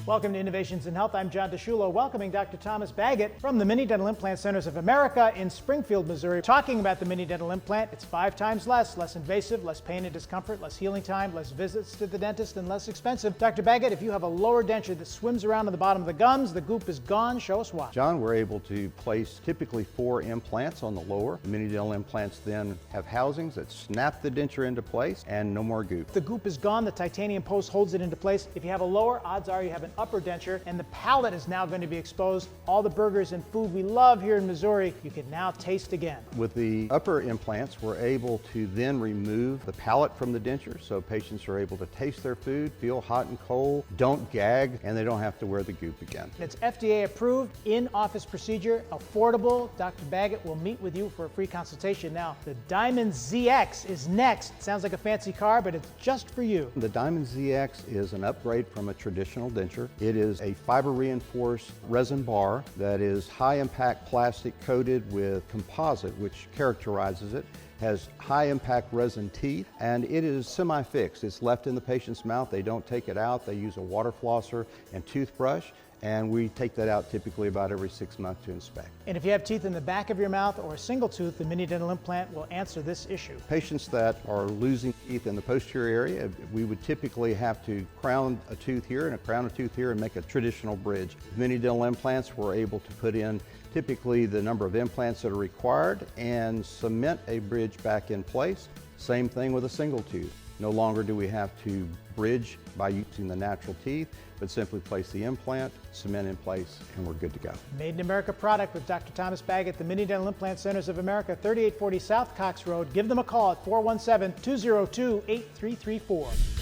Welcome to Innovations in Health. I'm John DeSciullo, welcoming Dr. Thomas Baggett from the Mini Dental Implant Centers of America in Springfield, Missouri. Talking about the mini dental implant, it's 5 times less invasive, less pain and discomfort, less healing time, less visits to the dentist, and less expensive. Dr. Baggett, if you have a lower denture that swims around on the bottom of the gums, the goop is gone. Show us why. John, we're able to place typically 4 implants on the lower. The mini dental implants then have housings that snap the denture into place and no more goop. The goop is gone. The titanium post holds it into place. If you have a lower, odds are you have an upper denture, and the palate is now going to be exposed. All the burgers and food we love here in Missouri, you can now taste again. With the upper implants, we're able to then remove the palate from the denture, so patients are able to taste their food, feel hot and cold, don't gag, and they don't have to wear the goop again. It's FDA approved, in-office procedure, affordable. Dr. Baggett will meet with you for a free consultation. Now, the Diamond ZX is next. Sounds like a fancy car, but it's just for you. The Diamond ZX is an upgrade from a traditional denture. It is a fiber-reinforced resin bar that is high-impact plastic coated with composite, which characterizes it. Has high-impact resin teeth, and it is semi-fixed. It's left in the patient's mouth. They don't take it out. They use a water flosser and toothbrush, and we take that out typically about every 6 months to inspect. And if you have teeth in the back of your mouth or a single tooth, the mini dental implant will answer this issue. Patients that are losing teeth in the posterior area, we would typically have to crown a tooth here and a crown a tooth here and make a traditional bridge. With mini dental implants, we're able to put in typically the number of implants that are required and cement a bridge back in place. Same thing with a single tooth. No longer do we have to bridge by using the natural teeth, but simply place the implant, cement in place, and we're good to go. Made in America product with Dr. Thomas Baggett, the Mini Dental Implant Centers of America, 3840 South Cox Road. Give them a call at 417-202-8334.